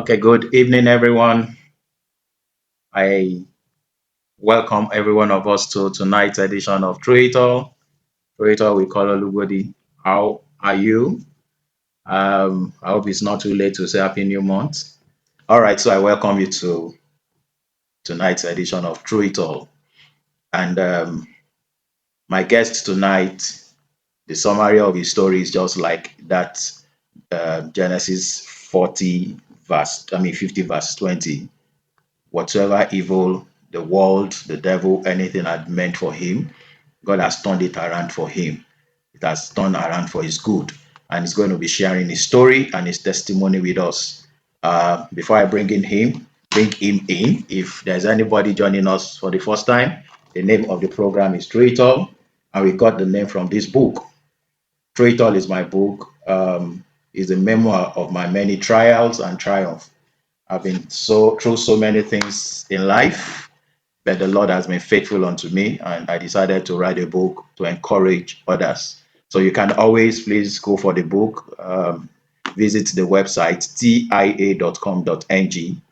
Okay, good evening, everyone. I welcome every one of us to tonight's edition of Through It All. Through It All, we call everybody. How are you? I hope it's not too late to say Happy New Month. All right, so I welcome you to tonight's edition of Through It All. And my guest tonight, the summary of his story is just like that Genesis 40 50 verse 20. Whatsoever evil the world, the devil, anything had meant for him, God has turned it around for him. It has turned around for his good. And he's going to be sharing his story and his testimony with us. Before I bring him in, if there's anybody joining us for the first time, the name of the program is Through It All, and we got the name from this book. Through It All is my book. Is a memoir of my many trials and triumphs. I've been through so many things in life, but the Lord has been faithful unto me, and I decided to write a book to encourage others. So you can always please go for the book. Visit the website tia.com.ng,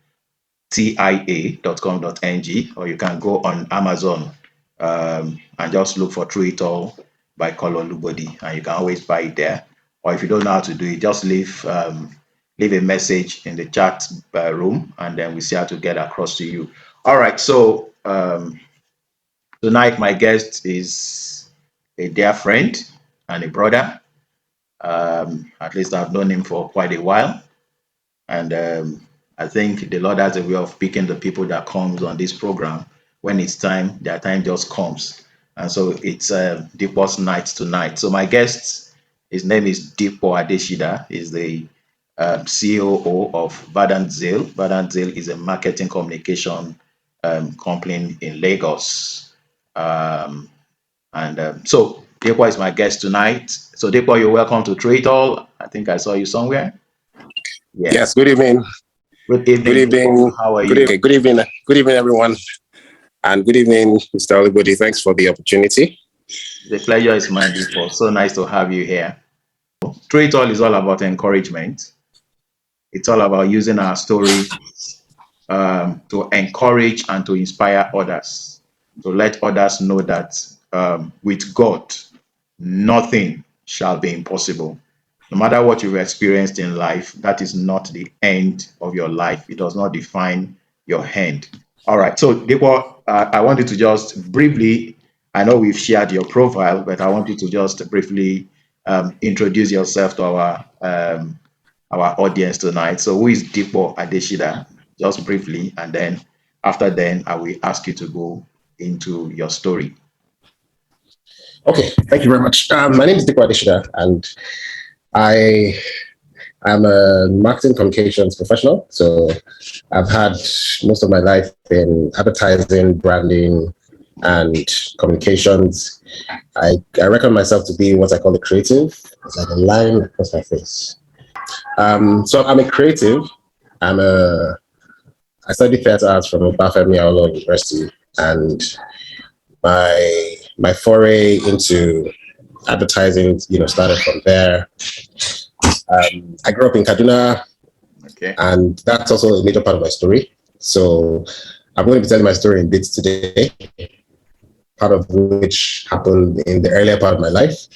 tia.com.ng, or you can go on Amazon and just look for Through It All by Color Lubodi, and you can always buy it there. Or if you don't know how to do it, just leave a message in the chat room, and then we see how to get across to you. All right, so tonight my guest is a dear friend and a brother. At least I've known him for quite a while, and I think the Lord has a way of picking the people that comes on this program when it's time. Their time just comes, and so it's Dipo's night tonight. So my guest, his name is Dipo Adesida. Is the COO of Verdant Zeal. Verdant Zeal is a marketing communication company in Lagos. So Depo is my guest tonight. So Depo, you're welcome to Through It All. I think I saw you somewhere. Yeah. Yes. Good evening. Good evening. Good evening. How are you? Good evening. Good evening, everyone. And good evening, Mr. Olibodi. Thanks for the opportunity. The pleasure is mine, Depo. So nice to have you here. Through It All is all about encouragement. It's all about using our story to encourage and to inspire others, to let others know that with God, nothing shall be impossible. No matter what you've experienced in life, that is not the end of your life. It does not define your end. All right. So, Depo, I wanted to just briefly, I know we've shared your profile, but I want you to just briefly introduce yourself to our audience tonight. So, who is Dipo Adesida? Just briefly, and then after then, I will ask you to go into your story. Okay, thank you very much. My name is Dipo Adesida, and I am a marketing communications professional. So I've had most of my life in advertising, branding, and communications. I reckon myself to be what I call a creative. It's like a line across my face. So I'm a creative. I studied theatre arts from Obafemi Awolowo University, and my foray into advertising, started from there. I grew up in Kaduna, Okay. and that's also a major part of my story. So I'm going to be telling my story in bits today, part of which happened in the earlier part of my life,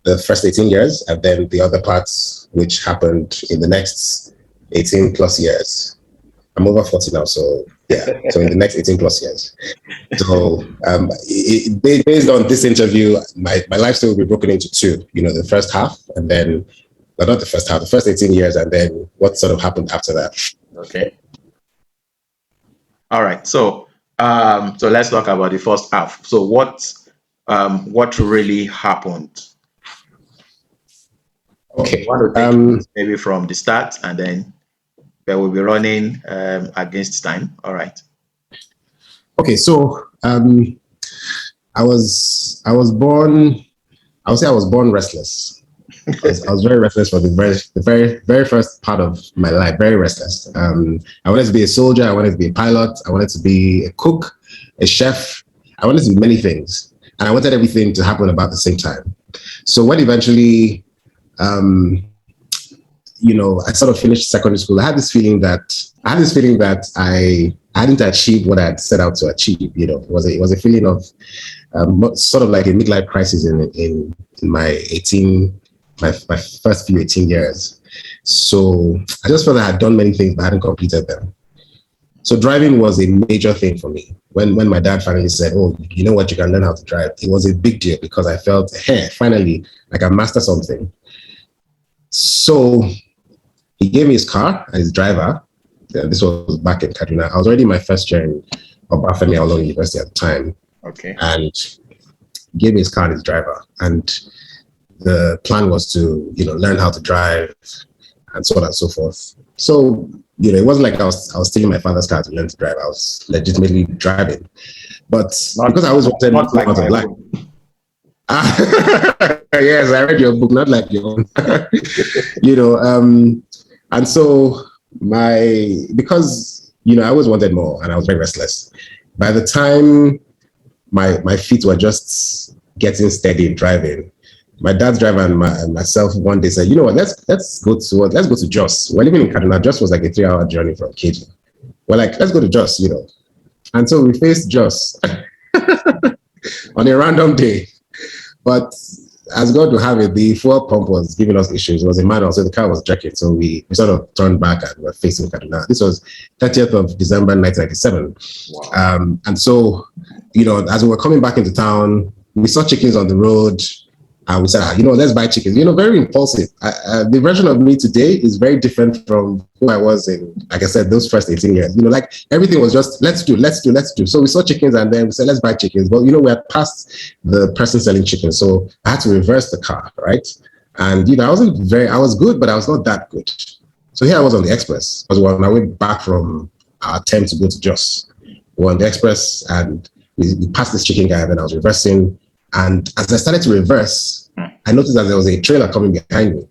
the first 18 years, and then the other parts which happened in the next 18 plus years. I'm over 40 now, so yeah. So in the next 18 plus years. So based on this interview, my life story will be broken into two. The first half, and then, but not the first half, the first 18 years, and then what sort of happened after that. Okay. All right. So let's talk about the first half. So what really happened? Okay. I want to take maybe from the start, and then we will be running against time. All right. Okay. So I was born. I would say I was born restless. I was very restless for the very first part of my life. Very restless. I wanted to be a soldier. I wanted to be a pilot. I wanted to be a cook, a chef. I wanted to be many things, and I wanted everything to happen about the same time. So when eventually, I sort of finished secondary school. I hadn't achieved what I had set out to achieve. It was a feeling of sort of like a midlife crisis in my first few 18 years. So I just felt I had done many things but hadn't completed them. So driving was a major thing for me. When my dad finally said, "Oh, you know what, you can learn how to drive," it was a big deal because I felt, hey, finally, I can master something. So he gave me his car and his driver. This was back in Kaduna. I was already in my first year in Obafemi Awolowo University at the time, Okay. and he gave me his car and his driver. And the plan was to, learn how to drive and so on and so forth. So, it wasn't like I was stealing my father's car to learn to drive. I was legitimately driving. But because I always wanted not to like out of my life. own. Yes, I read your book, not like your own. And so because I always wanted more and I was very restless. By the time my feet were just getting steady in driving, my dad's driver and myself one day said, "You know what? Let's go to Jos. We're living in Kaduna. Jos was like a 3-hour journey from KG. We're like, let's go to Jos, And so we faced Jos on a random day. But as God would have it, the fuel pump was giving us issues. It was a manual, so the car was jerking. So we sort of turned back and were facing Kaduna. This was 30th of December 1997. Wow. And so, as we were coming back into town, we saw chickens on the road. And we said, let's buy chickens. Very impulsive. The version of me today is very different from who I was in, like I said, those first 18 years. Like everything was just, let's do. So we saw chickens and then we said, let's buy chickens. But, we had passed the person selling chickens. So I had to reverse the car, right? And, I was good, but I was not that good. So here I was on the express. I was on my way back from our attempt to go to Jos. We were on the express and we passed this chicken guy and then I was reversing. And as I started to reverse, I noticed that there was a trailer coming behind me.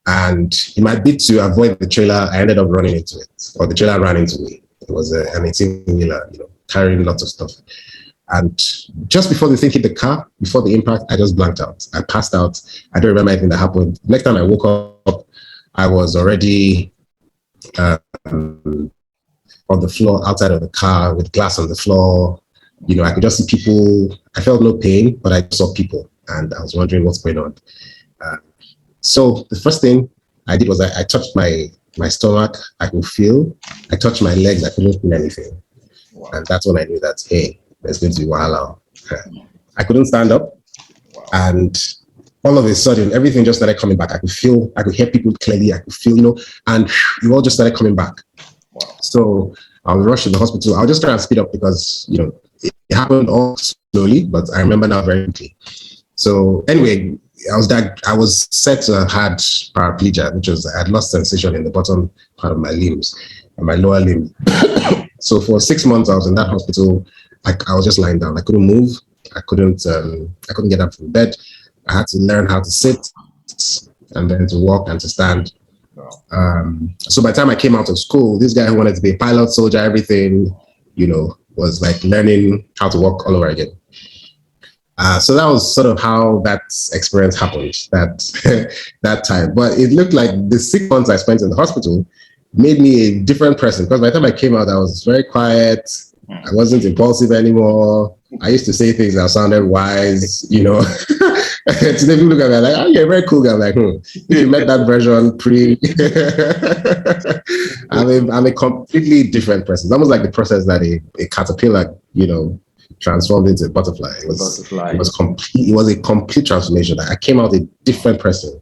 And in my bid to avoid the trailer, I ended up running into it, or the trailer ran into me. It was an 18-wheeler, carrying lots of stuff. And just before the thing hit the car, before the impact, I just blanked out. I passed out. I don't remember anything that happened. Next time I woke up, I was already on the floor outside of the car with glass on the floor. I could just see people. I felt no pain, but I saw people, and I was wondering what's going on. So the first thing I did was I touched my stomach. I could feel. I touched my legs. I couldn't feel anything, Wow. and that's when I knew that, hey, there's going to be wahala. I couldn't stand up, and all of a sudden, everything just started coming back. I could hear people clearly. I could feel, and it all just started coming back. Wow. So I was rushed to the hospital. I'll just try and speed up because, it happened all slowly, but I remember now very quickly. So anyway, I was said to have had paraplegia, which was I had lost sensation in the bottom part of my limbs, and my lower limb. So for 6 months, I was in that hospital. I was just lying down. I couldn't move. I couldn't get up from bed. I had to learn how to sit and then to walk and to stand. So by the time I came out of school, this guy who wanted to be a pilot, soldier, everything, was like learning how to walk all over again. So that was sort of how that experience happened that time. But it looked like the 6 months I spent in the hospital made me a different person, because by the time I came out, I was very quiet. I wasn't impulsive anymore. I used to say things that sounded wise, Today people look at me like, oh, you're a very cool guy. I'm like, if you met that version I'm a completely different person. It's almost like the process that a caterpillar, transformed into a butterfly. It was a complete transformation. I came out a different person.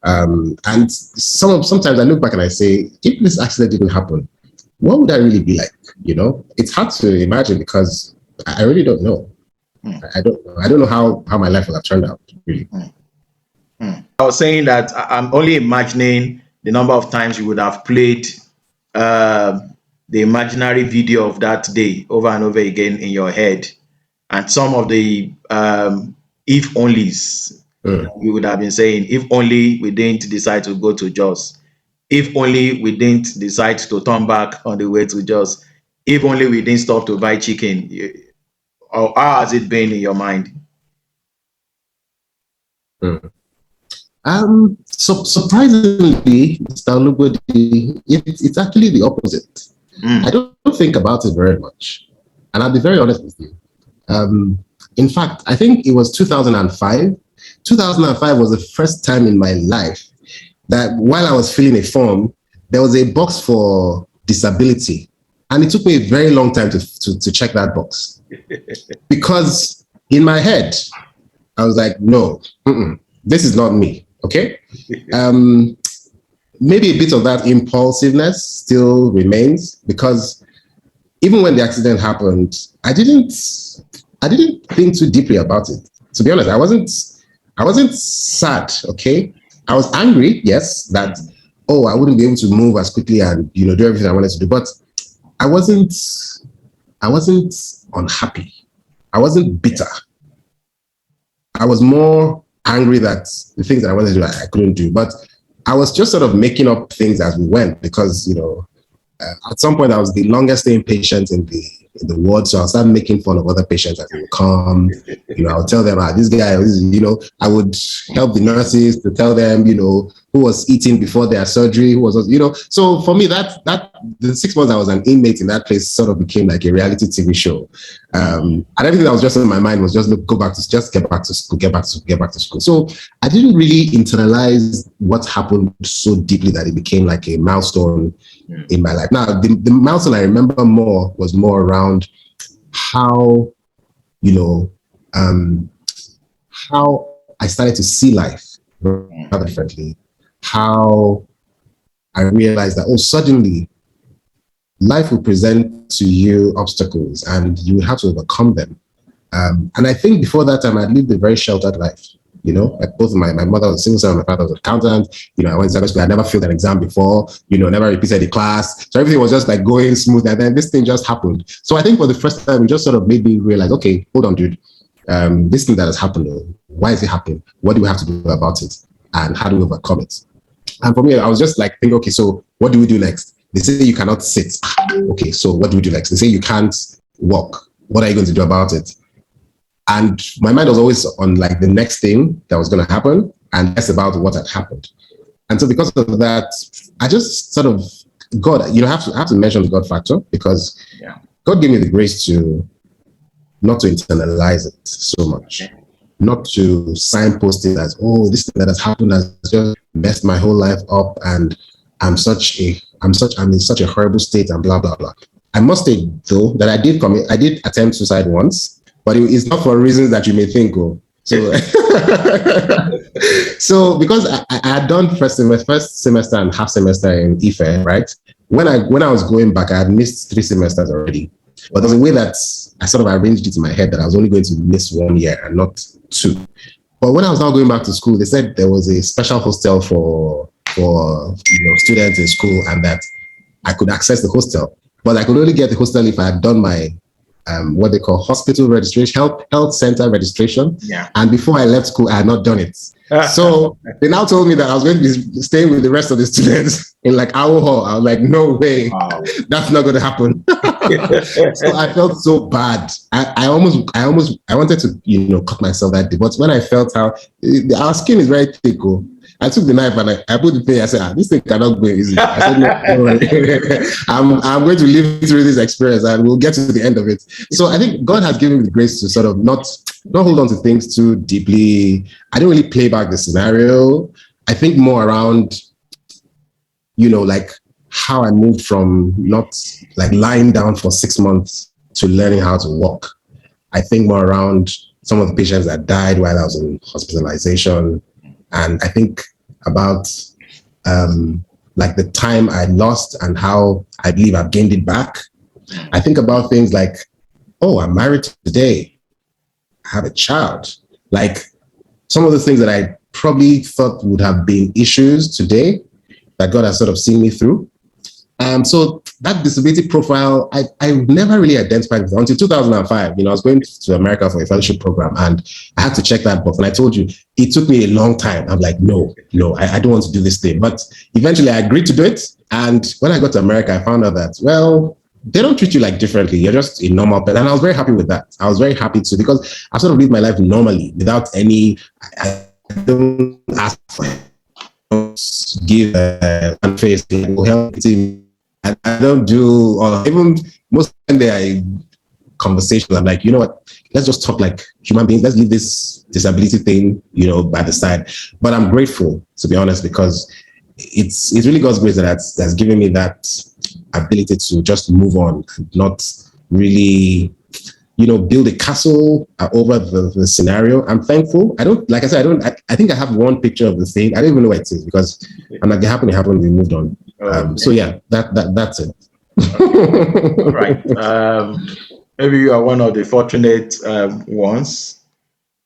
And sometimes I look back and I say, if this accident didn't happen, what would I really be like? It's hard to imagine because I really don't know. I don't know how my life would have turned out, really. I was saying that I'm only imagining the number of times you would have played the imaginary video of that day over and over again in your head, and some of the if onlys you would have been saying, if only we didn't decide to go to Jos, if only we didn't decide to turn back on the way to Jos, if only we didn't stop to buy chicken. Or how has it been in your mind? So surprisingly, Mr. Olubodi, it's actually the opposite. I Mm. don't think about it very much. And I'll be very honest with you. Um, in fact, I think it was 2005. 2005 was the first time in my life that while I was filling a form, there was a box for disability. And it took me a very long time to check that box. Because in my head, I was like, no, this is not me. Okay. Um, Maybe a bit of that impulsiveness still remains because even when the accident happened, I didn't think too deeply about it. To be honest, I wasn't sad, okay? I was angry, yes, that I wouldn't be able to move as quickly and do everything I wanted to do, but I wasn't I wasn't unhappy. I wasn't bitter. I was more angry that the things that I wanted to do I couldn't do. But I was just sort of making up things as we went because at some point I was the longest staying patient in the ward, so I started making fun of other patients as they would come. I would tell them, this guy, I would help the nurses to tell them, who was eating before their surgery, who was, So for me, that the 6 months I was an inmate in that place sort of became like a reality TV show, and everything that was just in my mind was just look, go back to, just get back to school, get back to school. So I didn't really internalize what happened so deeply that it became like a milestone in my life. Now, the milestone I remember more was more around how, you know, um, how I started to see life rather differently. How I realized that, suddenly life will present to you obstacles and you have to overcome them. And I think before that time, I'd lived a very sheltered life. Like both my mother was a single son, my father was an accountant. I went to secondary school. I never failed an exam before, never repeated the class. So everything was just like going smooth. And then this thing just happened. So I think for the first time, it just sort of made me realize, okay, hold on, dude. This thing that has happened, why is it happening? What do we have to do about it? And how do we overcome it? And for me, I was just like, thinking, okay, so what do we do next? They say you cannot sit. Okay, so what do we do next? They say you can't walk. What are you going to do about it? And my mind was always on like the next thing that was going to happen and less about what had happened. And so because of that, I just sort of, God, have to mention the God factor because God gave me the grace to not to internalize it so much, not to signpost it as, this thing that has happened has just messed my whole life up and I'm in such a horrible state and blah, blah, blah. I must say though that I did attempt suicide once, but it's not for reasons that you may think. So, so because I had done first semester and half semester in IFE, right? When I was going back, I had missed 3 semesters already. But there's a way that I sort of arranged it in my head that I was only going to miss 1 year and not 2. But when I was now going back to school, they said there was a special hostel for students in school and that I could access the hostel. But I could only get the hostel if I had done my what they call hospital registration, health center registration. Yeah. And before I left school, I had not done it. So they now told me that I was going to be staying with the rest of the students in like our hall. I was like, no way, that's not going to happen. So I felt so bad. I wanted to, cut myself that day. But when I felt how our skin is very thick, I took the knife and I put the thing. I said, this thing cannot go easy. I said, no, I'm going to live through this experience and we'll get to the end of it. So I think God has given me the grace to sort of not hold on to things too deeply. I don't really play back the scenario. I think more around, like how I moved from not like lying down for 6 months to learning how to walk. I think more around some of the patients that died while I was in hospitalization. And I think about like the time I lost and how I believe I've gained it back. I think about things like, I'm married today. I have a child. Like some of the things that I probably thought would have been issues today that God has sort of seen me through. So that disability profile, I never really identified with it until 2005. I was going to America for a fellowship program and I had to check that box. And I told you, it took me a long time. I'm like, no, I don't want to do this thing. But eventually I agreed to do it. And when I got to America, I found out that, they don't treat you like differently. You're just a normal person. And I was very happy with that. I was very happy to, because I sort of lived my life normally without any, I don't ask for help. Don't give one face, like, help me. I don't do, or even most of the time they are conversations. I'm like, you know what? Let's just talk like human beings. Let's leave this disability thing, by the side. But I'm grateful, to be honest, because it's really God's grace that's given me that ability to just move on, not really, build a castle over the scenario. I'm thankful. I don't, like I said, I think I have one picture of the thing. I don't even know where it is because I'm like, it happened, we moved on. Okay. So yeah, that's it. All right. Maybe you are one of the fortunate ones.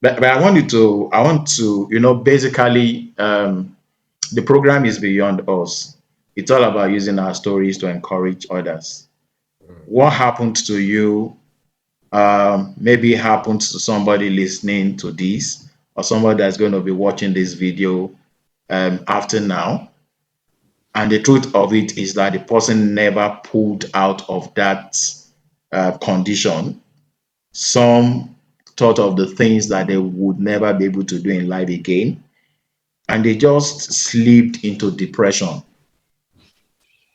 But I want to, basically, the program is beyond us. It's all about using our stories to encourage others. What happened to you maybe happened to somebody listening to this or somebody that's going to be watching this video after now. And the truth of it is that the person never pulled out of that condition. Some thought of the things that they would never be able to do in life again, and they just slipped into depression.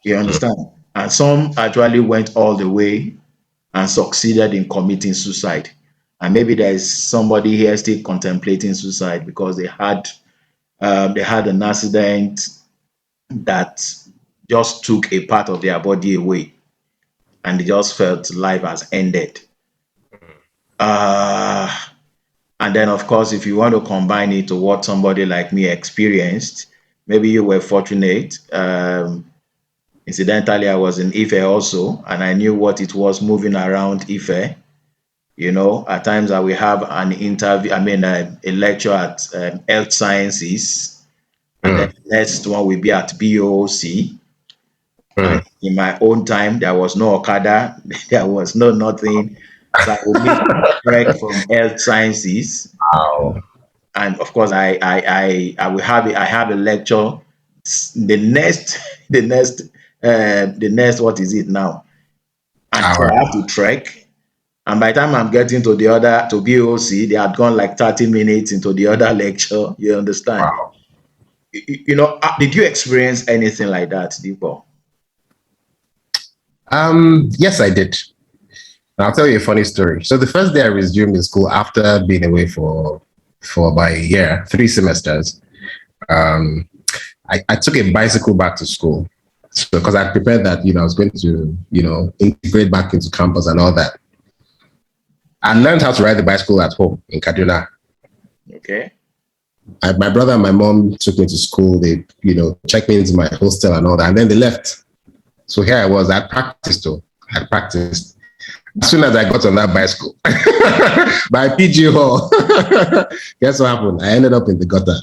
You understand? And some actually went all the way and succeeded in committing suicide. And maybe there is somebody here still contemplating suicide because they had an accident that just took a part of their body away, and they just felt life has ended. Uh, and then, of course, if you want to combine it to what somebody like me experienced, maybe you were fortunate. Incidentally, I was in Ife also, and I knew what it was moving around Ife. At times I will have an interview, a lecture at health sciences, and then Mm, the next one will be at BOC. And mm. in my own time, there was no Okada, there was no nothing. So I would need to trek from health sciences, Wow. and of course, I will have I have a lecture. The next, the next, what is it now? And so I Hour. have to trek. And by the time I'm getting to the other to BOC, they had gone like 30 minutes into the other lecture. You understand? Wow. Did you experience anything like that, Dipo? Yes, I did. And I'll tell you a funny story. So the first day I resumed in school after being away for about a year, 3 semesters, um, I took a bicycle back to school. So because I prepared that, I was going to, integrate back into campus and all that. I learned how to ride the bicycle at home in Kaduna. Okay. My brother and my mom took me to school. They, checked me into my hostel and all that. And then they left. So here I was. I practiced though. I practiced. As soon as I got on that bicycle, by PG Hall, guess what happened? I ended up in the gutter.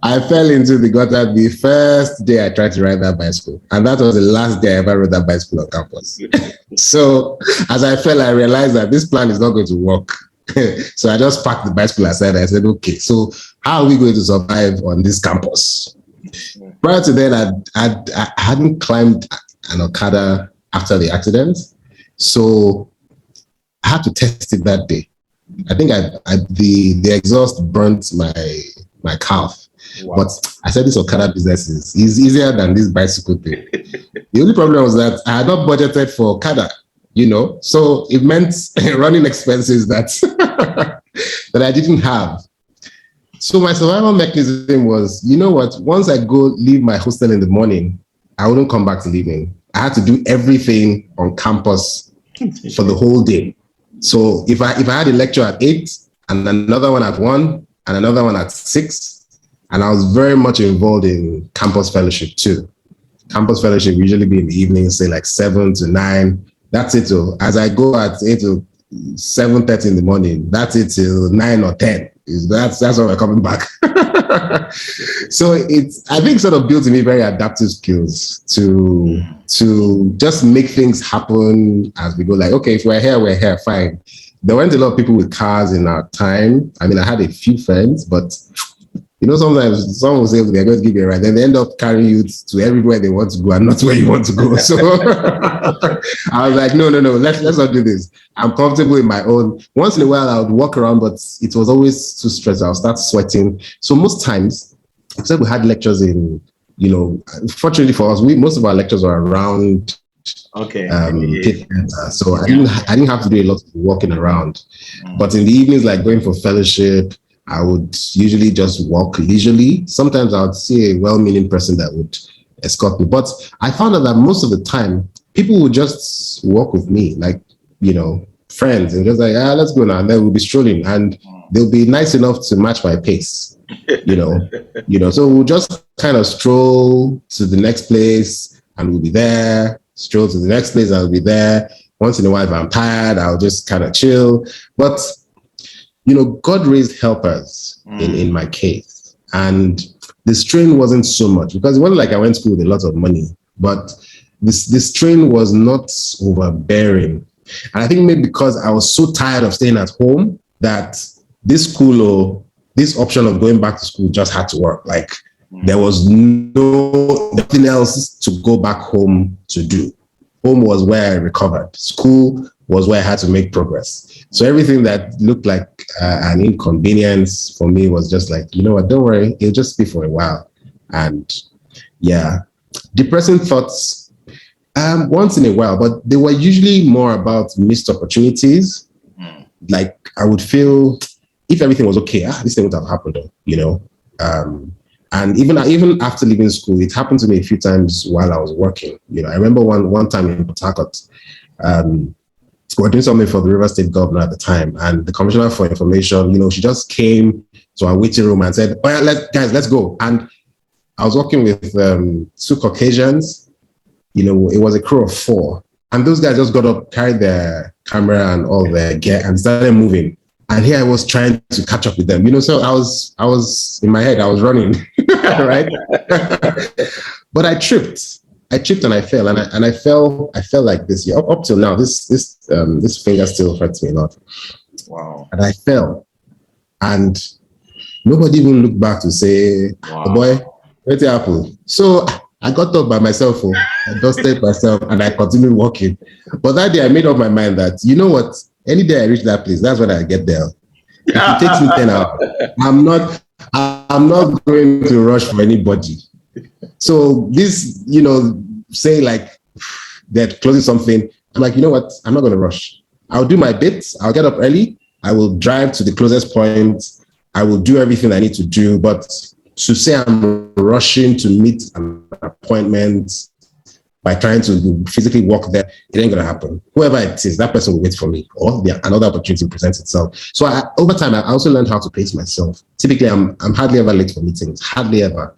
I fell into the gutter the first day I tried to ride that bicycle. And that was the last day I ever rode that bicycle on campus. So as I fell, I realized that this plan is not going to work. So I just packed the bicycle aside. I said, okay, so how are we going to survive on this campus? Prior to then, I hadn't climbed an Okada after the accident. So I had to test it that day. I think the exhaust burnt my calf. Wow. But I said this Okada business is easier than this bicycle thing. The only problem was that I had not budgeted for Okada, so it meant running expenses that that I didn't have. So my survival mechanism was, you know what? Once I go leave my hostel in the morning, I wouldn't come back till evening. I had to do everything on campus for the whole day. So if I had a lecture at 8 and another one at 1 and another one at 6, and I was very much involved in campus fellowship too. Campus fellowship usually be in the evening, say like 7 to 9. That's it. So as I go at 8 to 7:30 in the morning, that's it till 9 or 10. That's when we're coming back. So I think sort of built in me very adaptive skills to just make things happen as we go. Like, okay, if we're here, fine. There weren't a lot of people with cars in our time. I mean, I had a few friends, but sometimes someone will say they're going to give you a ride, then they end up carrying you to everywhere they want to go and not where you want to go. So I was like, no, let's not do this. I'm comfortable in my own. Once in a while, I would walk around, but it was always too stressful. I'll start sweating. So most times, except we had lectures in, fortunately for us, most of our lectures were around Okay. so I didn't have to do a lot of walking around. But in the evenings, like going for fellowship, I would usually just walk leisurely. Sometimes I would see a well-meaning person that would escort me. But I found out that most of the time, people would just walk with me, like, friends, and just like, let's go now. And then we'll be strolling, and they'll be nice enough to match my pace, So we'll just kind of stroll to the next place, and we'll be there. Stroll to the next place, I'll be there. Once in a while, if I'm tired, I'll just kind of chill. But God raised helpers in my case. And the strain wasn't so much because it wasn't like I went to school with a lot of money, but this strain was not overbearing. And I think maybe because I was so tired of staying at home that this school or this option of going back to school just had to work. Like there was nothing else to go back home to do. Home was where I recovered. School was where I had to make progress. So everything that looked like an inconvenience for me was just like, you know what, don't worry, it'll just be for a while. And yeah, depressing thoughts once in a while, but they were usually more about missed opportunities. Like I would feel if everything was okay, this thing would have happened, and even after leaving school, it happened to me a few times while I was working. I remember one time in Port Harcourt, we were doing something for the River State governor at the time, and the commissioner for information, she just came to our waiting room and said, "Oh yeah, let's go." And I was working with two Caucasians. It was a crew of 4, and those guys just got up, carried their camera and all their gear, and started moving. And here I was trying to catch up with them, So I was in my head, I was running, right? But I tripped and I fell, and I fell like this. Up till now, this finger still hurts me a lot. Wow! And I fell, and nobody even looked back to say, wow. "Oh boy, where's the apple?" So I got up by myself, I dusted myself, and I continued walking. But that day, I made up my mind that what. Any day I reach that place, that's when I get there. If it takes me 10 hours, I'm not going to rush for anybody. So this, say like they're closing something, I'm like, you know what? I'm not going to rush. I'll do my bits. I'll get up early. I will drive to the closest point. I will do everything I need to do. But to say I'm rushing to meet an appointment by trying to physically walk there, it ain't gonna happen. Whoever it is, that person will wait for me, or another opportunity presents itself. So over time, I also learned how to pace myself. Typically, I'm hardly ever late for meetings. Hardly ever.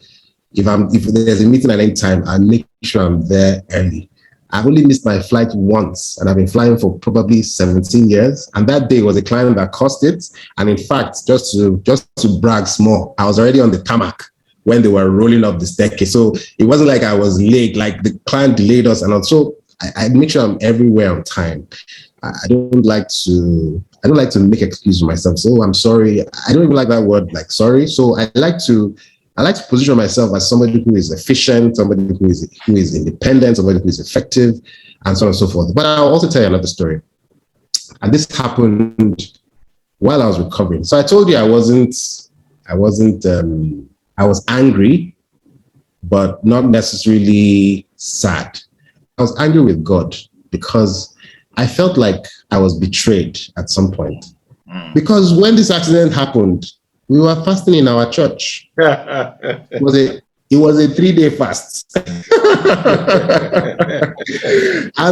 If there's a meeting at any time, I make sure I'm there early. I've only missed my flight once, and I've been flying for probably 17 years. And that day was a client that caused it. And in fact, just to brag small, I was already on the tarmac when they were rolling up the staircase. So it wasn't like I was late, like the client delayed us. And also I make sure I'm everywhere on time. I don't like to make excuses for myself. So I'm sorry. I don't even like that word, like sorry. So I like to position myself as somebody who is efficient, somebody who is independent, somebody who is effective, and so on and so forth. But I'll also tell you another story. And this happened while I was recovering. So I told you I was angry, but not necessarily sad. I was angry with God because I felt like I was betrayed at some point. Because when this accident happened, we were fasting in our church. It was a 3-day fast. And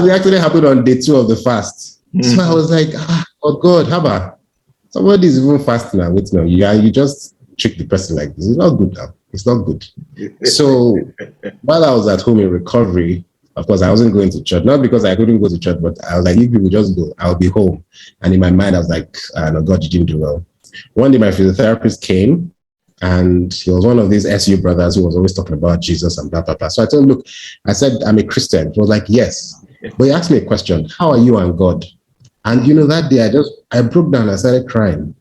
the accident happened on day 2 of the fast. So I was like, oh God, how about somebody's even fasting and waiting on you? You just trick the person like this. It's not good now. It's not good. So while I was at home in recovery, of course, I wasn't going to church, not because I couldn't go to church, but I was like, you people just go, I'll be home. And in my mind, I was like, no, God, you didn't do well. One day, my physiotherapist came, and he was one of these SU brothers who was always talking about Jesus and blah, blah, blah. So I told him, look, I said, I'm a Christian. He was like, yes. But he asked me a question, how are you and God? And, that day, I broke down, I started crying.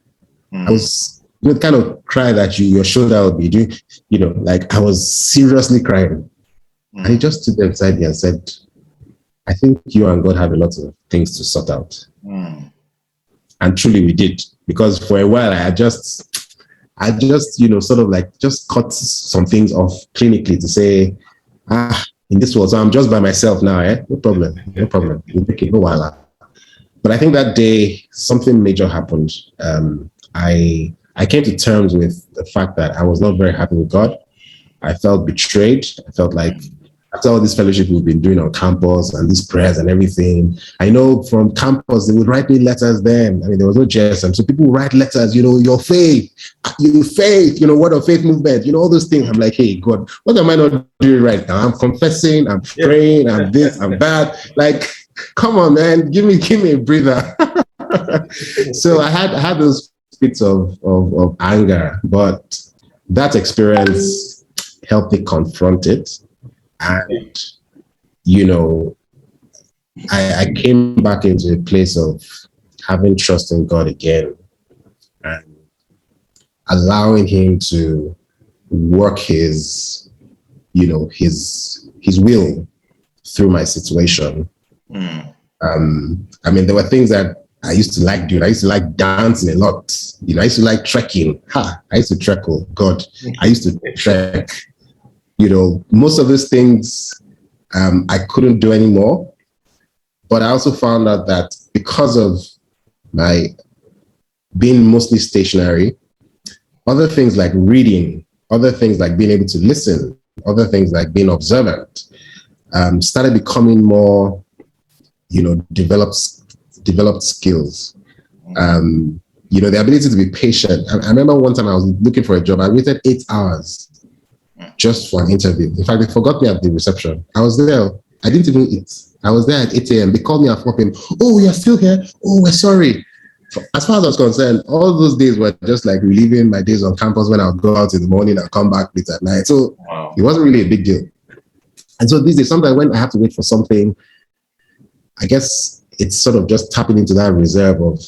I was the kind of cry that your shoulder would be doing, like I was seriously crying. And he just stood there beside me and said, I think you and God have a lot of things to sort out. And truly we did, because for a while I just, sort of like just cut some things off clinically to say, in this world, so I'm just by myself now, no problem. We'll make it, no while. But I think that day something major happened. I came to terms with the fact that I was not very happy with God. I felt betrayed. I felt like after all this fellowship we've been doing on campus and these prayers and everything, I know from campus they would write me letters then. I mean, there was no GSM. So people would write letters, your faith, word of faith movement, all those things. I'm like, hey, God, what am I not doing right now? I'm confessing, I'm praying, I'm this, I'm that. Like, come on, man, give me a breather. So I had those bits of anger, but that experience helped me confront it. And, I came back into a place of having trust in God again and allowing him to work his will through my situation. I mean, there were things that I used to like doing. I used to like dancing a lot. I used to like trekking. I used to trek. Oh God, I used to trek. Most of those things I couldn't do anymore. But I also found out that because of my being mostly stationary, other things like reading, other things like being able to listen, other things like being observant, started becoming more, developed skills. The ability to be patient. I remember one time I was looking for a job. I waited 8 hours just for an interview. In fact, they forgot me at the reception. I was there. I didn't even eat. I was there at 8 a.m. They called me at 4 p.m. Oh, you're still here? Oh, we're sorry. As far as I was concerned, all those days were just like reliving my days on campus when I would go out in the morning and come back late at night. So It wasn't really a big deal. And so these days, sometimes when I have to wait for something, I guess it's sort of just tapping into that reserve of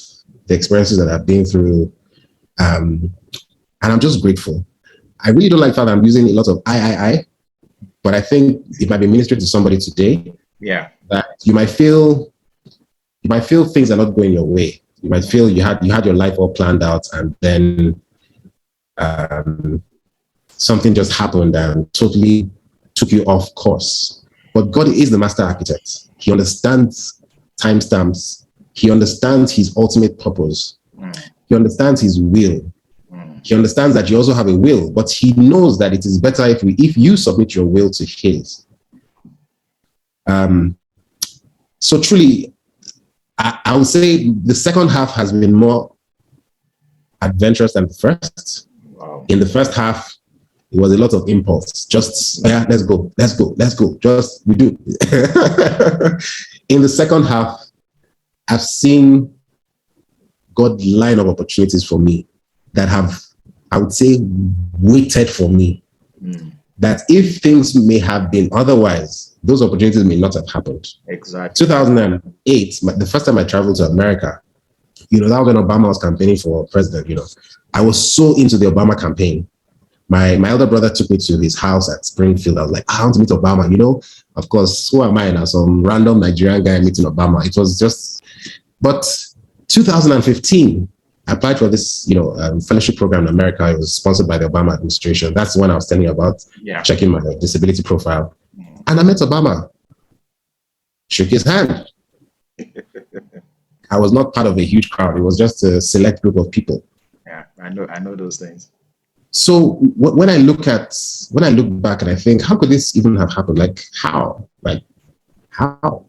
the experiences that I've been through. And I'm just grateful. I really don't like that I'm using a lot of I, but I think it might be ministering to somebody today. Yeah. That you might feel things are not going your way. You might feel you had your life all planned out, and then something just happened and totally took you off course. But God is the master architect. He understands timestamps. He understands his ultimate purpose. He understands his will. He understands that you also have a will, but he knows that it is better if you submit your will to his. So truly, I would say the second half has been more adventurous than the first. Wow. In the first half, it was a lot of impulse. Just, let's go. Just, we do. In the second half, I've seen God line up opportunities for me that have, I would say, waited for me. That if things may have been otherwise, those opportunities may not have happened. Exactly. 2008, the first time I traveled to America, that was when Obama was campaigning for president. I was so into the Obama campaign. My elder brother took me to his house at Springfield. I was like, I want to meet Obama. Of course, who am I now? Some random Nigerian guy meeting Obama. It was just, but 2015, I applied for this, fellowship program in America. It was sponsored by the Obama administration. That's the one I was telling you about, checking my disability profile. And I met Obama, shook his hand. I was not part of a huge crowd. It was just a select group of people. Yeah, I know those things. So when I look back and I think, how could this even have happened? Like, how? How?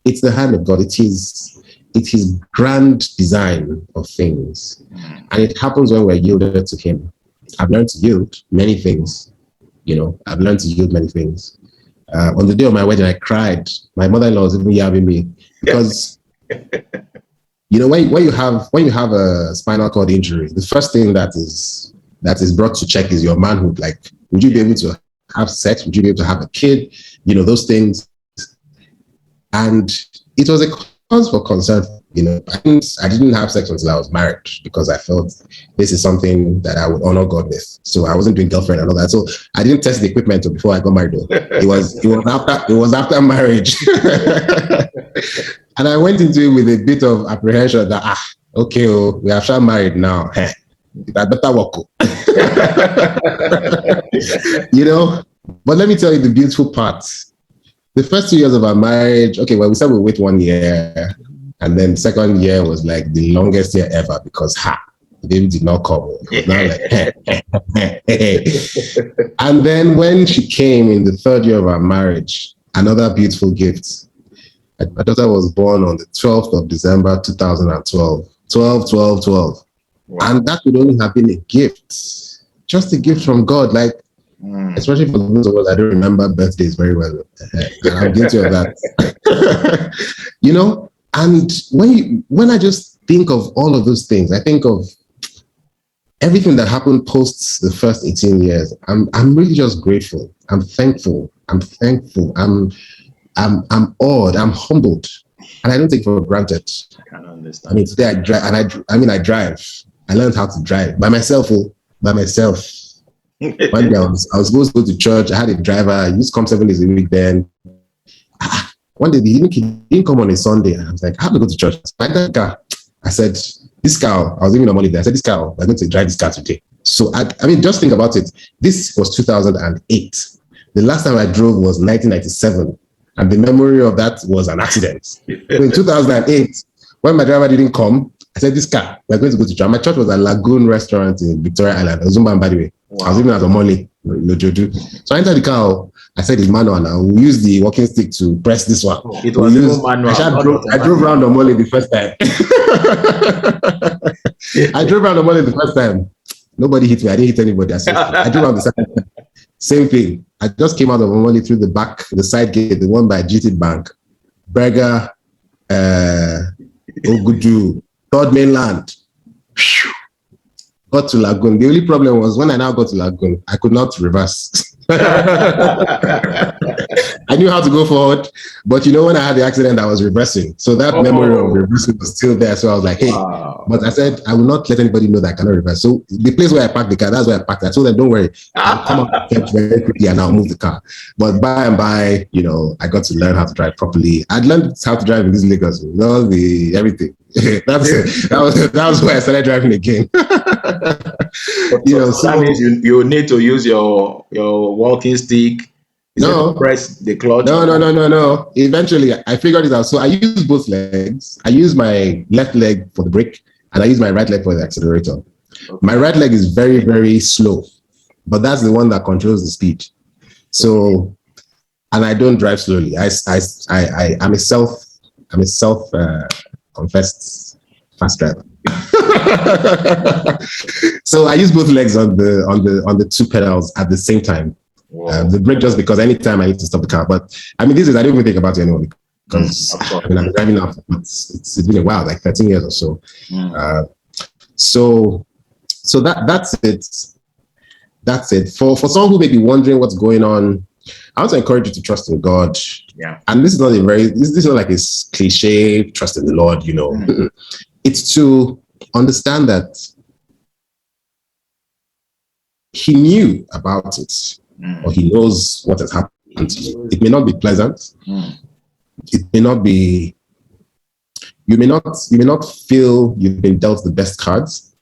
It's the hand of God. It's his grand design of things. And it happens when we're yielded to him. I've learned to yield many things. I've learned to yield many things. On the day of my wedding, I cried. My mother-in-law was even yabbing me because, when you have a spinal cord injury, the first thing that is brought to check is your manhood. Like, would you be able to have sex? Would you be able to have a kid? Those things. And it was a cause for concern I didn't have sex until I was married because I felt this is something that I would honor God with. So I wasn't doing girlfriend and all that. So I didn't test the equipment before I got married. Though it was after marriage, and I went into it with a bit of apprehension that okay, we are sure married now. I better work. But let me tell you the beautiful part. The first 2 years of our marriage, okay, well, we said we'll wait 1 year. And then the second year was like the longest year ever because the baby did not come. And then when she came in the third year of our marriage, another beautiful gift. My daughter was born on the 12th of December, 2012. 12. Wow. And that would only have been a gift. Just a gift from God. Like, especially for those of us that don't remember birthdays very well. And I'm guilty of that. And when I just think of all of those things, I think of everything that happened post the first 18 years. I'm really just grateful. I'm thankful. I'm awed. I'm humbled, and I don't take it for granted. I can understand. Today I drive, and I drive. I learned how to drive by myself. One day I was supposed to go to church. I had a driver. I used to come 7 days a week then. One day he didn't come on a Sunday. I was like, I have to go to church. I that car. I said, this car, I was living on money there. I said, this car, I'm going to drive this car today. So, just think about it. This was 2008. The last time I drove was 1997. And the memory of that was an accident. So in 2008, when my driver didn't come, I said, this car, we're going to go to church. My church was a Lagoon restaurant in Victoria Island, Ozumban, by the way. Wow. I was living at Omole, Lojoju. So I entered the car. I said it's manual now. We'll use the walking stick to press this one. It was manual. I drove around Omole the first time. I drove around Omole the first time. Nobody hit me. I didn't hit anybody. I drove around the second time. Same thing. I just came out of Omole through the side gate, the one by GT Bank, Berger, Ogudu, Third Mainland. Got to Lagoon. The only problem was when I now got to Lagoon, I could not reverse. I knew how to go forward, but when I had the accident, I was reversing. So that memory of reversing was still there. So I was like, hey, but I said, I will not let anybody know that I cannot reverse. So the place where I parked the car, that's where I parked it. I told them, don't worry, I'll come up very quickly and I'll move the car. But by and by, I got to learn how to drive properly. I'd learned how to drive in these Lagos, everything. That was where I started driving again. So that means you need to use your walking stick. No, press the clutch. No. Eventually, I figured it out. So I use both legs. I use my left leg for the brake, and I use my right leg for the accelerator. Okay. My right leg is very, very slow, but that's the one that controls the speed. So, and I don't drive slowly. I'm a self confessed fast driver. So I use both legs on the two pedals at the same time. The brake just because anytime I need to stop the car. But these days I don't even think about it anymore because I'm driving now. It's been a while, like 13 years or so. So that's it. That's it. For someone who may be wondering what's going on, I want to encourage you to trust in God. Yeah. And this is not this is not like a cliche trust in the Lord, It's to understand that He knew about it, or He knows what has happened to you. It may not be pleasant. It may not be. You may not feel you've been dealt the best cards,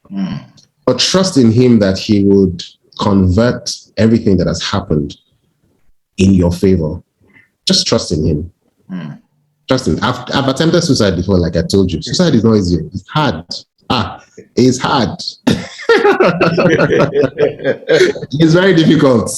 but trust in Him that He would convert everything that has happened in your favor. Just trust in Him. Trust Him. I've attempted suicide before, like I told you. Suicide is not easy. It's hard. It's hard. It's very difficult.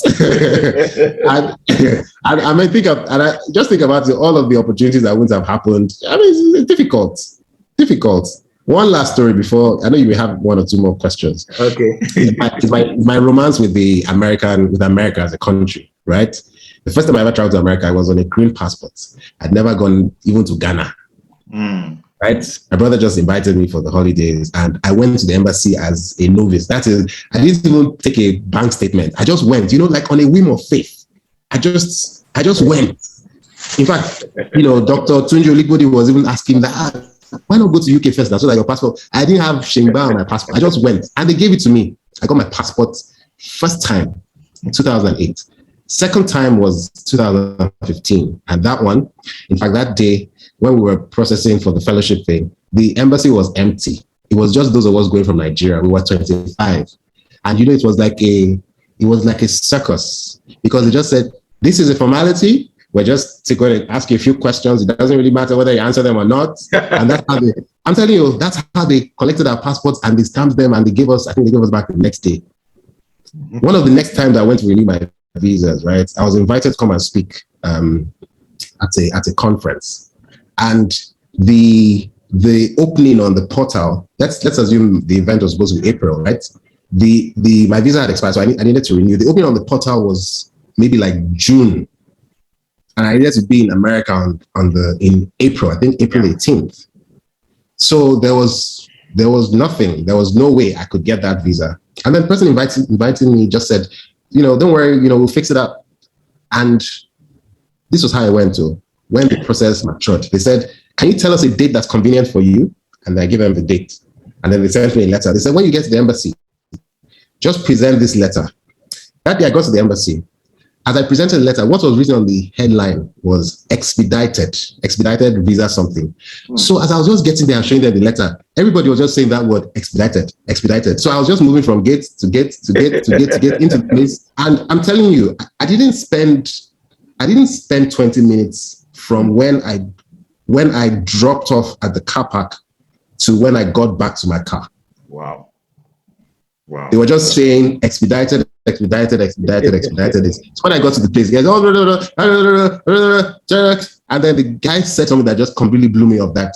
I may think of, and I just think about all of the opportunities that wouldn't have happened. It's difficult. One last story before, I know you will have one or two more questions. Okay. It's my romance with America as a country, right? The first time I ever traveled to America, I was on a green passport. I'd never gone even to Ghana. Right? My brother just invited me for the holidays, and I went to the embassy as a novice. That is, I didn't even take a bank statement. I just went, like on a whim of faith. I just went. In fact, Dr. Tunji Oligbodi was even asking that, why not go to UK first now so that your passport? I didn't have Shingba on my passport. I just went and they gave it to me. I got my passport first time in 2008. Second time was 2015. And that one, in fact, that day when we were processing for the fellowship thing, the embassy was empty. It was just those of us going from Nigeria. We were 25. And it was like a circus because they just said, this is a formality. We're just going to ask you a few questions. It doesn't really matter whether you answer them or not. And that's how I'm telling you, that's how they collected our passports and they stamped them and I think they gave us back the next day. One of the next times I went to renew my visas, right? I was invited to come and speak at a conference. And the opening on the portal, let's assume the event was supposed to be April, right? My visa had expired, so I needed to renew. The opening on the portal was maybe like June. And I needed to be in America in April, I think April 18th. So there was nothing. There was no way I could get that visa. And then the person inviting me just said, don't worry, we'll fix it up. And this was how I went to when the process matured. They said, can you tell us a date that's convenient for you? And I gave them the date. And then they sent me a letter. They said, when you get to the embassy, just present this letter. That day I got to the embassy. As I presented the letter, what was written on the headline was expedited visa something. So as I was just getting there and showing them the letter, everybody was just saying that word expedited. So I was just moving from gate to gate to gate to gate to gate into the place. And I'm telling you, I didn't spend 20 minutes from when I dropped off at the car park to when I got back to my car. Wow. They were just saying expedited. So when I got to the place, guys, and then the guy said something that just completely blew me off. That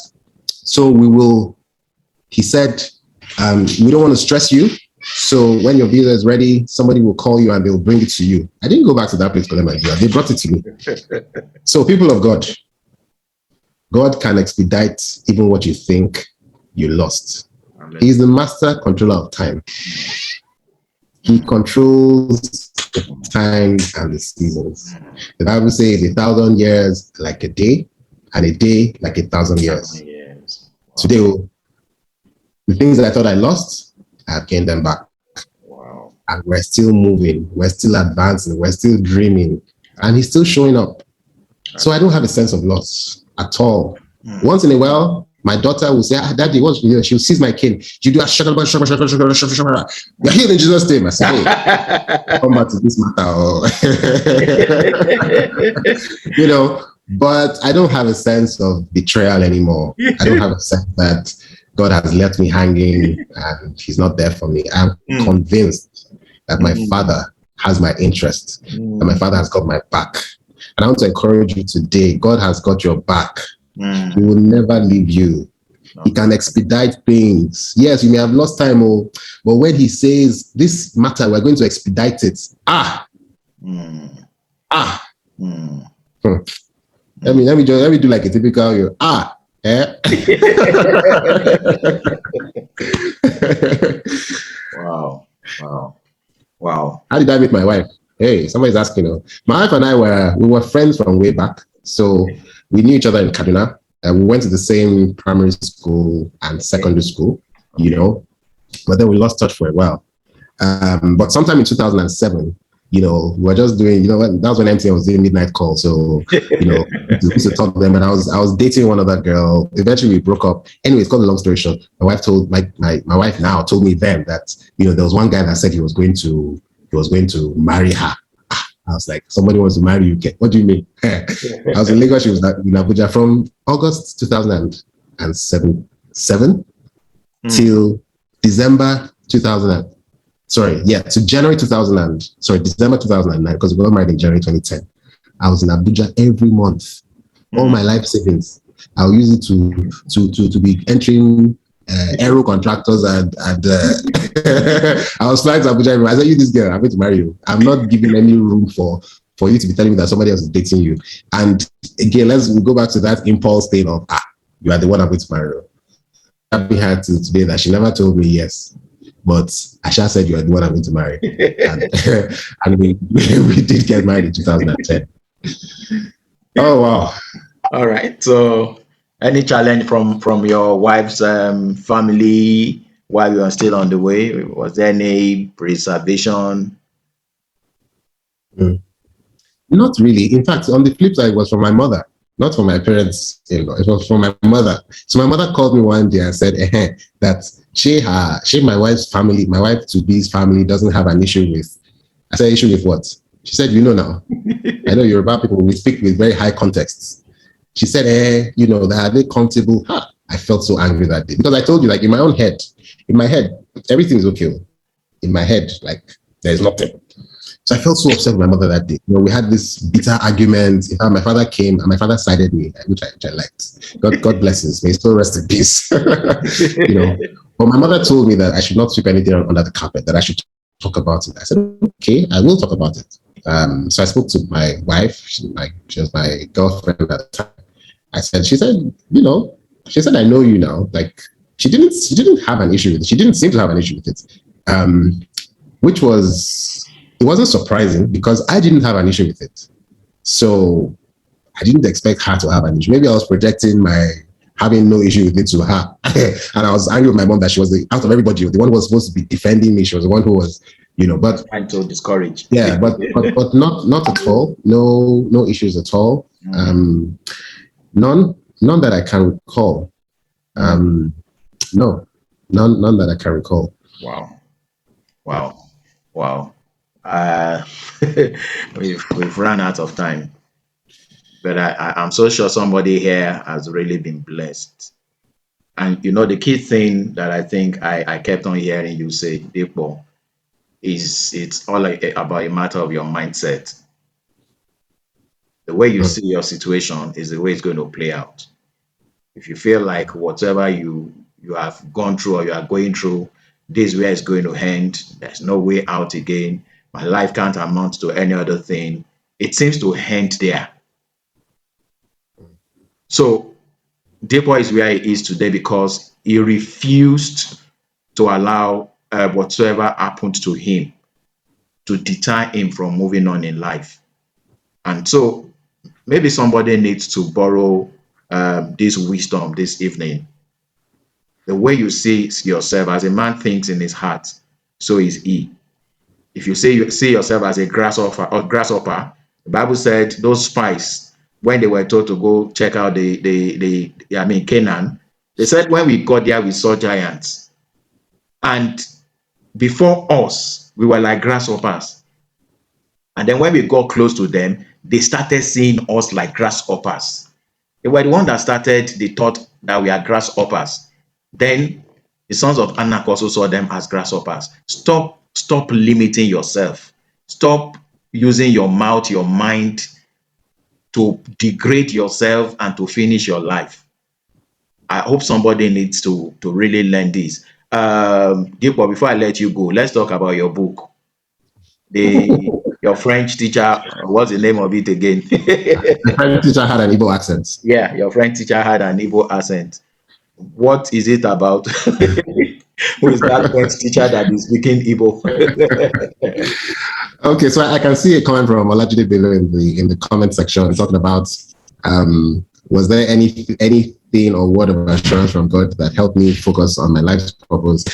he said, we don't want to stress you. So when your visa is ready, somebody will call you and they'll bring it to you. I didn't go back to that place for them. They brought it to me. So people of God can expedite even what you think you lost. Amen. He's the master controller of time. He controls the time and the seasons. The Bible says 1,000 years like a day, and a day like 1,000 years. Wow. Today, the things that I thought I lost, I've gained them back. Wow. And we're still moving, we're still advancing, we're still dreaming, and he's still showing up. So I don't have a sense of loss at all. Once in a while, my daughter will say, Daddy, what's she'll seize my cane. You do a shut up. You're healed in Jesus' name. I say, hey, come back to this matter. But I don't have a sense of betrayal anymore. I don't have a sense that God has left me hanging and he's not there for me. I'm convinced that my Father has my interest, that my Father has got my back. And I want to encourage you today, God has got your back. He will never leave you. He can expedite things. Yes, you may have lost time, but when he says this matter, we're going to expedite it. Let me do like a typical Wow. How did I meet my wife? Hey, somebody's asking. My wife and I were friends from way back. So we knew each other in Kaduna. We went to the same primary school and secondary school, but then we lost touch for a while. But sometime in 2007, we were just doing, that was when MTN was doing midnight call. So, we used to talk to them, and I was dating one other girl. Eventually we broke up. Anyways, cut the long story short, my wife told my wife now told me then that, there was one guy that said he was going to marry her. I was like, somebody wants to marry you. What do you mean? I was in Lagos. She was in Abuja from August 2007 till December 2000. To January 2000. December 2009, because we got married in January 2010. I was in Abuja every month. All my life savings, I'll use it to be entering aero contractors and I was flying to Abuja. I said, you this girl, I'm going to marry you. I'm not giving any room for you to be telling me that somebody else is dating you. And again, let's go back to that impulse thing of you are the one I'm going to marry. Happy her to today that she never told me yes, but Asha said you are the one I'm going to marry. and we did get married in 2010. Oh wow. All right. So Any challenge from your wife's family while you are still on the way? Was there any preservation? Mm. Not really. In fact, on the flip side, it was from my mother, not from my parents-in-law. It was from my mother. So my mother called me one day and said that my wife's family, my wife to be's family doesn't have an issue with. I said, issue with what? She said, now. I know Yoruba people, we speak with very high contexts. She said, are they comfortable? I felt so angry that day because I told you, like in my head, everything's okay. In my head, like there's nothing. So I felt so upset with my mother that day. We had this bitter argument. In fact, my father came and my father sided me, which I liked. God bless him. May his soul rest in peace. But my mother told me that I should not sweep anything under the carpet, that I should talk about it. I said, okay, I will talk about it. So I spoke to my wife. She was my girlfriend at the time. She said, I know you now. Like she didn't have an issue with it. She didn't seem to have an issue with it. Which it wasn't surprising because I didn't have an issue with it. So I didn't expect her to have an issue. Maybe I was projecting my having no issue with it to her. And I was angry with my mom that she was out of everybody, the one who was supposed to be defending me. She was the one who was, but Trying to discourage. yeah, but not at all. No issues at all. None that I can recall. No, none that I can recall. Wow. We've run out of time, but I'm so sure somebody here has really been blessed. And the key thing that I think I kept on hearing you say, Dipo, is it's all about a matter of your mindset. The way you see your situation is the way it's going to play out. If you feel like whatever you have gone through or you are going through, this is where it's going to end, there's no way out again, my life can't amount to any other thing, it seems to end there. So Depo is where he is today because he refused to allow whatsoever happened to him to deter him from moving on in life. And so maybe somebody needs to borrow this wisdom this evening. The way you see yourself, as a man thinks in his heart, so is he. If you see yourself as a grasshopper, the Bible said those spies, when they were told to go check out Canaan, they said when we got there we saw giants, and before us we were like grasshoppers, and then when we got close to them, they started seeing us like grasshoppers. They were the one that started the thought that we are grasshoppers. Then the sons of Anak also saw them as grasshoppers. Stop limiting yourself. Stop using your mouth, your mind to degrade yourself and to finish your life. I hope somebody needs to really learn this. Dipo, before I let you go, let's talk about your book. Your French teacher, what's the name of it again? The French teacher had an Igbo accent. Yeah, your French teacher had an Igbo accent. What is it about? Who is that French teacher that is speaking Igbo? Okay, so I can see it coming from Olajide Bello in the comment section talking about was there anything or word of assurance from God that helped me focus on my life's purpose?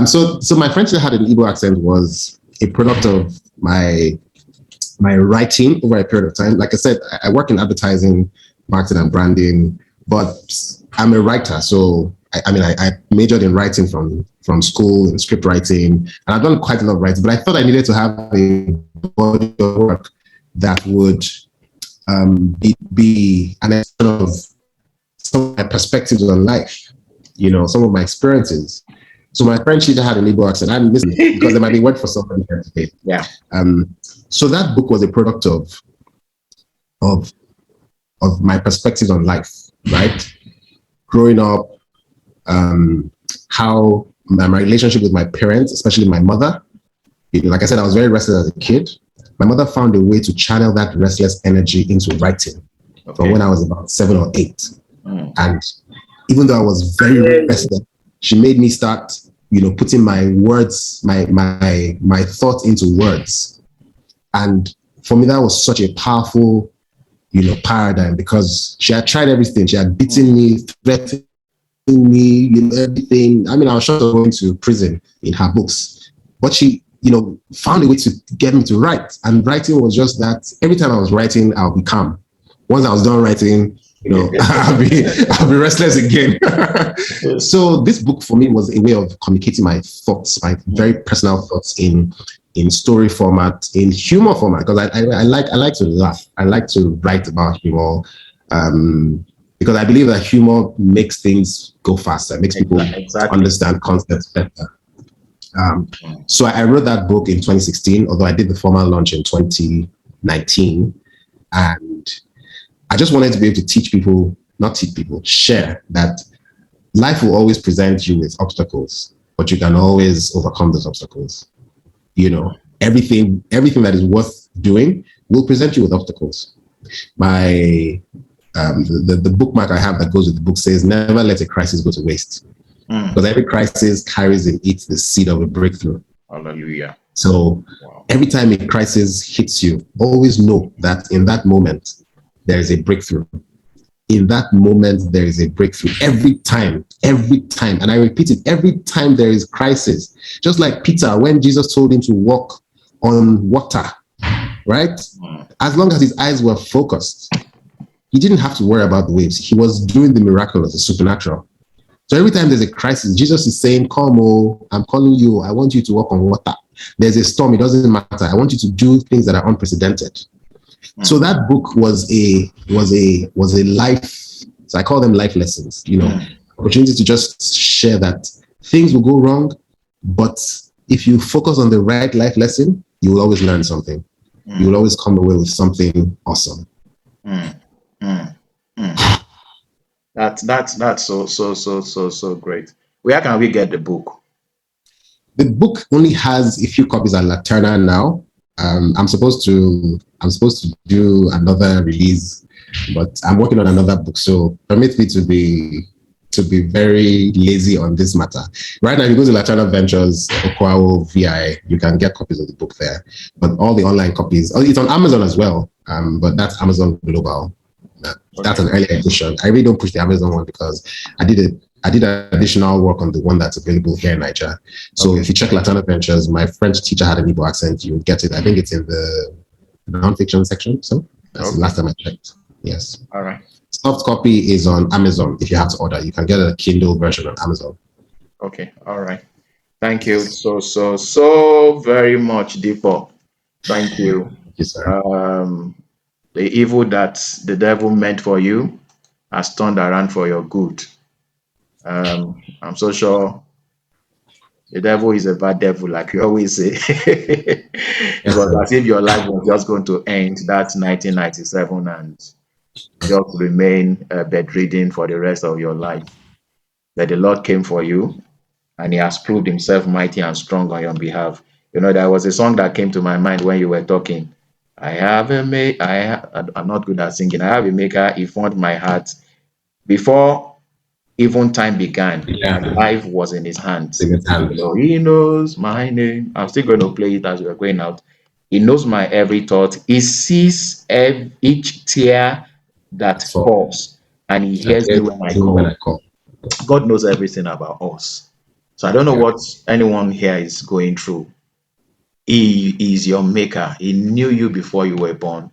So my French teacher had an Igbo accent was a product of my writing over a period of time. Like I said, I work in advertising, marketing, and branding, but I'm a writer. So I majored in writing from school in script writing, and I've done quite a lot of writing. But I thought I needed to have a body of work that would be an expression of some of my perspectives on life, some of my experiences. So my French teacher had an Igbo accent. I didn't listen because there might be word for somebody here today. Yeah. So that book was a product of my perspectives on life, right? Growing up, how my relationship with my parents, especially my mother, like I said, I was very restless as a kid. My mother found a way to channel that restless energy into writing from when I was about 7 or 8. And even though I was very restless, she made me start, putting my words, my thoughts into words. And for me, that was such a powerful, paradigm, because she had tried everything. She had beaten me, threatened me, everything. I mean, I was short of going to prison in her books, but she, found a way to get me to write. And writing was just that. Every time I was writing, I'll be calm. Once I was done writing, I'll be restless again. So this book for me was a way of communicating my thoughts, my very personal thoughts in story format, in humor format, because I like to laugh. I like to write about humor, because I believe that humor makes things go faster, makes people Exactly. understand concepts better. So I wrote that book in 2016, although I did the formal launch in 2019, and I just wanted to be able to not teach people, share that life will always present you with obstacles, but you can always overcome those obstacles. Everything that is worth doing will present you with obstacles. My the bookmark I have that goes with the book says, "Never let a crisis go to waste," because every crisis carries in it the seed of a breakthrough. Hallelujah. So Wow. every time a crisis hits you, always know that in that moment there is a breakthrough. In that moment there is a breakthrough. Every time, and I repeat it, every time there is crisis. Just like Peter, when Jesus told him to walk on water, right? As long as his eyes were focused, he didn't have to worry about the waves. He was doing the miraculous, the supernatural. So every time there's a crisis, Jesus is saying, "Come, oh, I'm calling you. I want you to walk on water. There's a storm. It doesn't matter. I want you to do things that are unprecedented." So that book was a life. So I call them life lessons. Opportunity to just share that things will go wrong, but if you focus on the right life lesson, you will always learn something. You will always come away with something awesome. Mm. Mm. Mm. That's so great. Where can we get the book? The book only has a few copies at Laterna now. I'm supposed to do another release, but I'm working on another book. So permit me to be very lazy on this matter. Right now, if you go to Laterna Ventures, Okwao VI, you can get copies of the book there. But all the online copies, it's on Amazon as well. But that's Amazon Global. That's Okay. an early edition. I really don't push the Amazon one because I did it. I did additional work on the one that's available here in Nigeria. So if you check Latino Ventures, my French teacher had an Igbo accent. You would get it. I think it's in the nonfiction section. So that's the Okay. last time I checked. Yes. All right. Soft copy is on Amazon. If you have to order, you can get a Kindle version on Amazon. Okay. All right. Thank you Yes. so very much, Dipo. Thank you. Thank you, sir. Um, the evil that the devil meant for you has turned around for your good. I'm so sure the devil is a bad devil, like you always say. It Yes, was sir. as if your life was just going to end that 1997 and just remain bedridden for the rest of your life. But the Lord came for you and he has proved himself mighty and strong on your behalf. There was a song that came to my mind when you were talking. I have a make. I'm not good at singing. I have a maker. He formed my heart before even time began. My Yeah. life was in his hands. In his hand. He knows my name. I'm still going to play it as we're going out. He knows my every thought. He sees each tear that So falls, and he I hears me hear when I you when I call. call. God knows everything about us. So I don't know Yeah. what anyone here is going through. He is your maker. He knew you before you were born.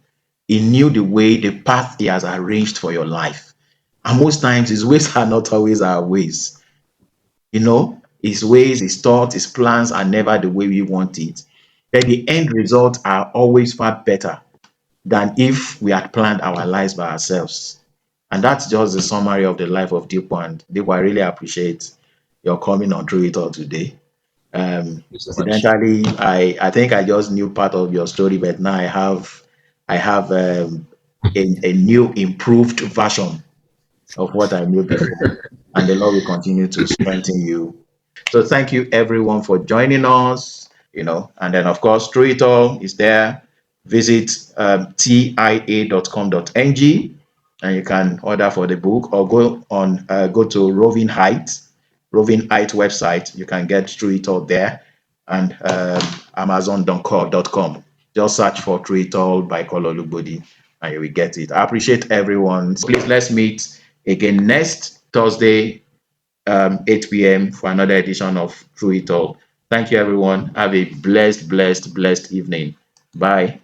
He knew the path he has arranged for your life. And most times his ways are not always our ways. His ways, his thoughts, his plans are never the way we want it. But the end results are always far better than if we had planned our lives by ourselves. And that's just the summary of the life of Dipo. And Dipo, I really appreciate your coming on through it all today. Thank you so much. Incidentally, I think I just knew part of your story, but now I have a new improved version of what I knew before. And the Lord will continue to strengthen you. So thank you everyone for joining us. And then of course through it all is there. Visit tia.com.ng and you can order for the book or go to Roving Height website. You can get through it all there and amazon.com. Just search for Through It All by Kololubodi and you will get it. I appreciate everyone. So please let's meet again next Thursday, 8 p.m. for another edition of True It All. Thank you, everyone. Have a blessed evening. Bye.